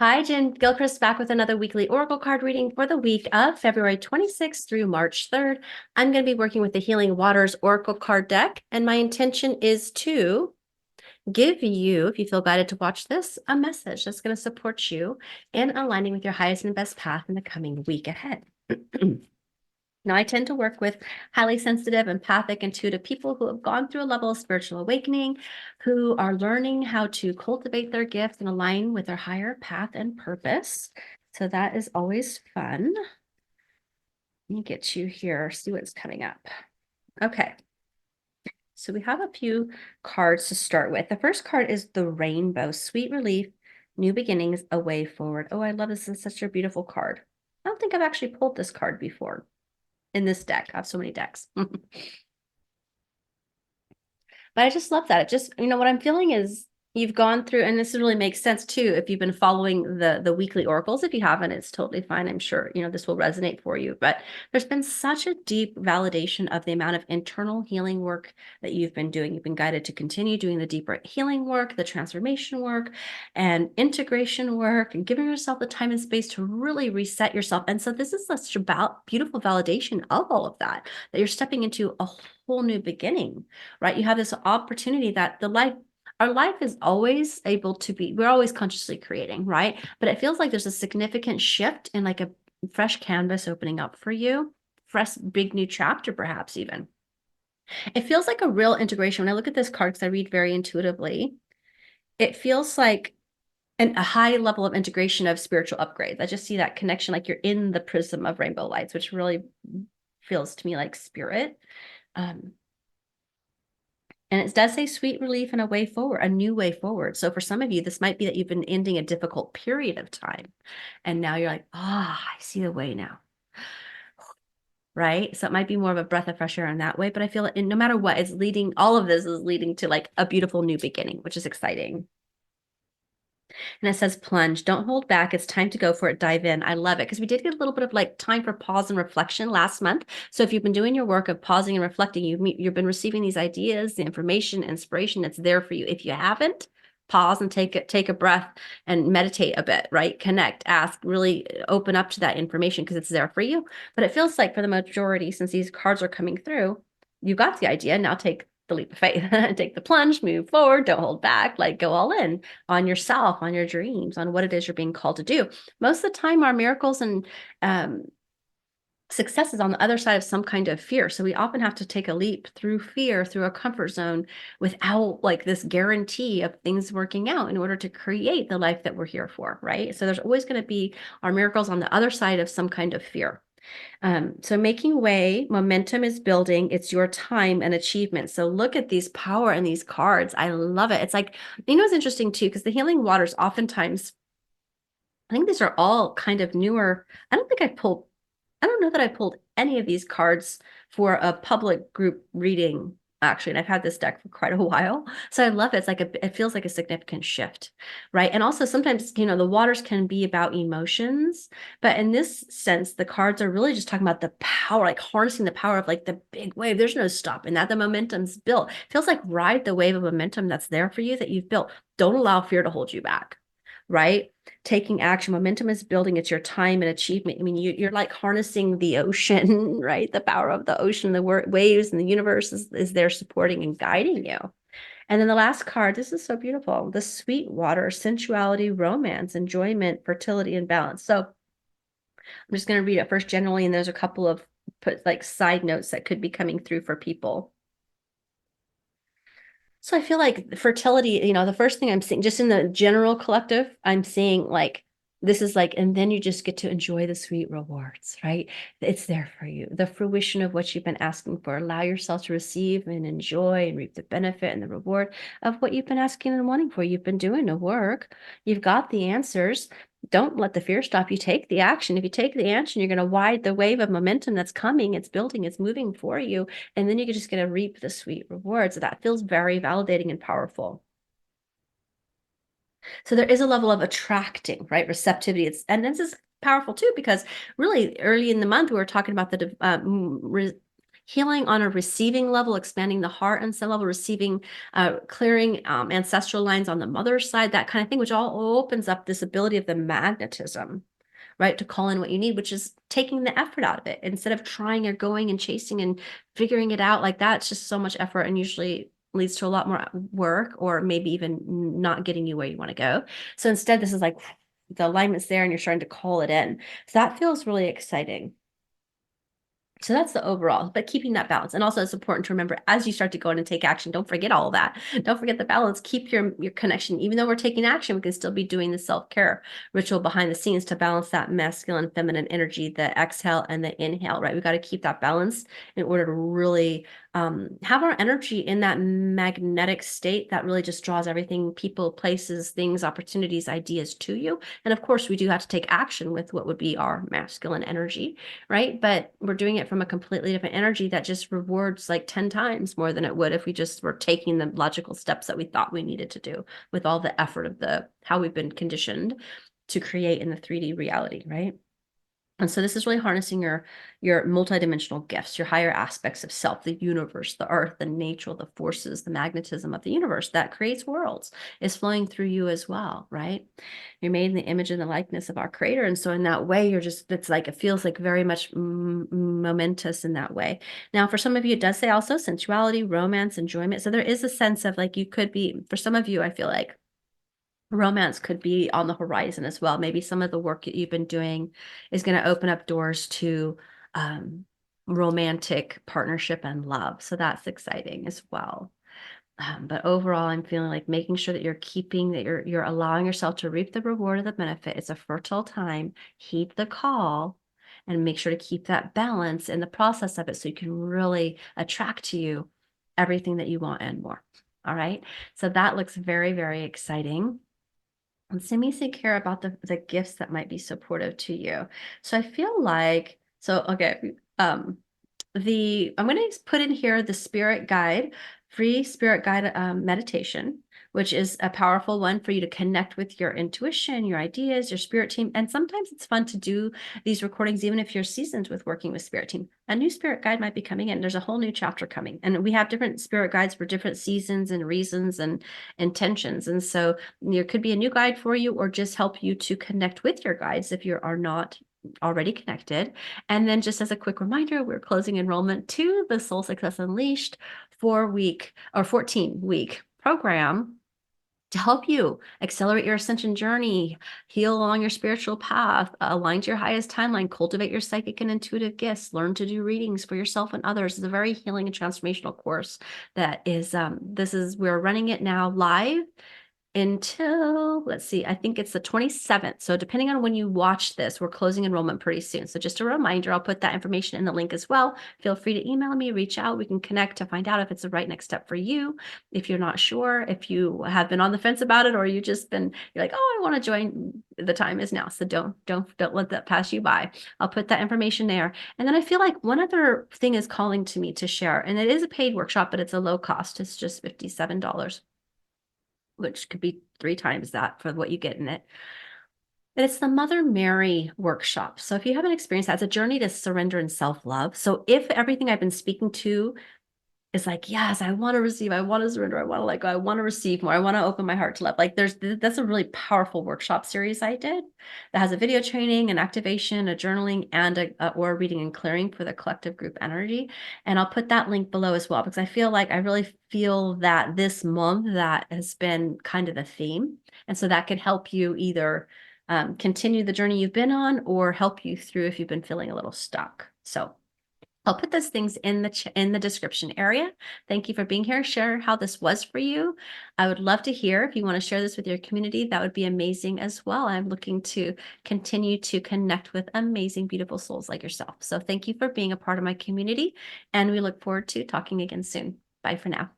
Hi, Jen Gilchrist back with another weekly Oracle card reading for the week of February 26th through March 3rd. I'm going to be working with the Healing Waters Oracle card deck, and my intention is to give you, if you feel guided to watch this, a message that's going to support you in aligning with your highest and best path in the coming week ahead. Now, I tend to work with highly sensitive, empathic, intuitive people who have gone through a level of spiritual awakening, who are learning how to cultivate their gifts and align with their higher path and purpose. So that is always fun. Let me get you here, see what's coming up. Okay. So we have a few cards to start with. The first card is the Rainbow, Sweet Relief, New Beginnings, A Way Forward. Oh, I love this. This is such a beautiful card. I don't think I've actually pulled this card before in this deck. I have so many decks. But I just love that. It just, what I'm feeling is you've gone through, and this really makes sense too, if you've been following the weekly oracles. If you haven't, it's totally fine. I'm sure, this will resonate for you. But there's been such a deep validation of the amount of internal healing work that you've been doing. You've been guided to continue doing the deeper healing work, the transformation work, and integration work, and giving yourself the time and space to really reset yourself. And so this is such a beautiful validation of all of that you're stepping into a whole new beginning, right? You have this opportunity that our life is always able to be, we're always consciously creating, right? But it feels like there's a significant shift in like a fresh canvas opening up for you, fresh, big new chapter, perhaps even. It feels like a real integration. When I look at this card, because I read very intuitively, it feels like a high level of integration of spiritual upgrades. I just see that connection, like you're in the prism of rainbow lights, which really feels to me like spirit. And it does say sweet relief and a way forward, a new way forward. So for some of you, this might be that you've been ending a difficult period of time. And now you're like, I see the way now. Right. So it might be more of a breath of fresh air in that way. But I feel like no matter what, all of this is leading to like a beautiful new beginning, which is exciting. And it says plunge, don't hold back. It's time to go for it. Dive in. I love it because we did get a little bit of like time for pause and reflection last month. So if you've been doing your work of pausing and reflecting, you've been receiving these ideas, the information, inspiration that's there for you. If you haven't, pause and take a breath and meditate a bit, right? Connect, ask, really open up to that information because it's there for you. But it feels like for the majority, since these cards are coming through, you got the idea. Now take the leap of faith, take the plunge, move forward, don't hold back, like go all in on yourself, on your dreams, on what it is you're being called to do. Most of the time, our miracles and success is on the other side of some kind of fear. So we often have to take a leap through fear, through a comfort zone without like this guarantee of things working out in order to create the life that we're here for, right? So there's always going to be our miracles on the other side of some kind of fear. So making way, momentum is building. It's your time and achievement. So look at these power and these cards. I love it. It's like, it's interesting too, because the healing waters oftentimes, I think these are all kind of newer. I don't know that I pulled any of these cards for a public group reading, actually. And I've had this deck for quite a while. So I love it. It's like it feels like a significant shift, right? And also sometimes, the waters can be about emotions, but in this sense, the cards are really just talking about the power, like harnessing the power of like the big wave. There's no stopping that. The momentum's built. It feels like ride the wave of momentum that's there for you that you've built. Don't allow fear to hold you back, right? Taking action, momentum is building. It's your time and achievement. I mean, you're like harnessing the ocean, right? The power of the ocean, the waves, and the universe is there supporting and guiding you. And then the last card, this is so beautiful. The sweet water, sensuality, romance, enjoyment, fertility, and balance. So I'm just going to read it first generally, and there's a couple of side notes that could be coming through for people. So I feel like fertility, the first thing I'm seeing, just in the general collective, I'm seeing like, this is like, and then you just get to enjoy the sweet rewards, right? It's there for you. The fruition of what you've been asking for. Allow yourself to receive and enjoy and reap the benefit and the reward of what you've been asking and wanting for. You've been doing the work. You've got the answers. Don't let the fear stop you. Take the action. If you take the action, you're going to ride the wave of momentum that's coming. It's building, it's moving for you. And then you're just going to reap the sweet rewards. So that feels very validating and powerful. So there is a level of attracting, right? Receptivity. And this is powerful too, because really early in the month, we were talking about the healing on a receiving level, expanding the heart on some level, receiving, clearing ancestral lines on the mother's side, that kind of thing, which all opens up this ability of the magnetism, right, to call in what you need, which is taking the effort out of it instead of trying or going and chasing and figuring it out like that. It's just so much effort and usually leads to a lot more work or maybe even not getting you where you want to go. So instead, this is like the alignment's there and you're starting to call it in. So that feels really exciting. So that's the overall, but keeping that balance. And also it's important to remember as you start to go in and take action, don't forget all of that. Don't forget the balance. Keep your connection. Even though we're taking action, we can still be doing the self-care ritual behind the scenes to balance that masculine, feminine energy, the exhale and the inhale, right? We got to keep that balance in order to really have our energy in that magnetic state that really just draws everything, people, places, things, opportunities, ideas to you. And of course, we do have to take action with what would be our masculine energy, right? But we're doing it from a completely different energy that just rewards like 10 times more than it would if we just were taking the logical steps that we thought we needed to do with all the effort of how we've been conditioned to create in the 3D reality, right? And so this is really harnessing your multidimensional gifts, your higher aspects of self, the universe, the earth, the nature, the forces, the magnetism of the universe that creates worlds is flowing through you as well, right? You're made in the image and the likeness of our creator. And so in that way, it's like, it feels like very much momentous in that way. Now, for some of you, it does say also sensuality, romance, enjoyment. So there is a sense of like, you could be, for some of you, I feel like, romance could be on the horizon as well. Maybe some of the work that you've been doing is going to open up doors to romantic partnership and love. So that's exciting as well. But overall, I'm feeling like making sure that you're allowing yourself to reap the reward of the benefit. It's a fertile time. Heed the call and make sure to keep that balance in the process of it so you can really attract to you everything that you want and more. All right. So that looks very, very exciting. And Simisi care about the gifts that might be supportive to you. So I feel like, okay, I'm going to put in here the spirit guide, free spirit guide meditation, which is a powerful one for you to connect with your intuition, your ideas, your spirit team. And sometimes it's fun to do these recordings, even if you're seasoned with working with spirit team. A new spirit guide might be coming in. There's a whole new chapter coming. And we have different spirit guides for different seasons and reasons and intentions. And so there could be a new guide for you or just help you to connect with your guides if you are not already connected. And then just as a quick reminder, we're closing enrollment to the Soul Success Unleashed 4-week or 14-week program to help you accelerate your ascension journey, heal along your spiritual path, align to your highest timeline, cultivate your psychic and intuitive gifts, learn to do readings for yourself and others. It's a very healing and transformational course that is, we're running it now live until, let's see, I think it's the 27th. So depending on when you watch this, we're closing enrollment pretty soon. So just a reminder, I'll put that information in the link as well. Feel free to email me, reach out. We can connect to find out if it's the right next step for you. If you're not sure, if you have been on the fence about it, or you're like, oh, I want to join, the time is now. So don't let that pass you by. I'll put that information there. And then I feel like one other thing is calling to me to share, and it is a paid workshop, but it's a low cost. It's just $57. Which could be 3 times that for what you get in it. And it's the Mother Mary workshop. So if you haven't experienced that, it's a journey to surrender and self-love. So if everything I've been speaking to is like, yes, I want to receive, I want to surrender, I want to let go, I want to receive more, I want to open my heart to love. Like that's a really powerful workshop series I did that has a video training, an activation, a journaling, and a aura reading and clearing for the collective group energy. And I'll put that link below as well, because I really feel that this month that has been kind of the theme. And so that could help you either continue the journey you've been on or help you through if you've been feeling a little stuck. So I'll put those things in the description area. Thank you for being here. Share how this was for you. I would love to hear if you want to share this with your community. That would be amazing as well. I'm looking to continue to connect with amazing, beautiful souls like yourself. So thank you for being a part of my community, and we look forward to talking again soon. Bye for now.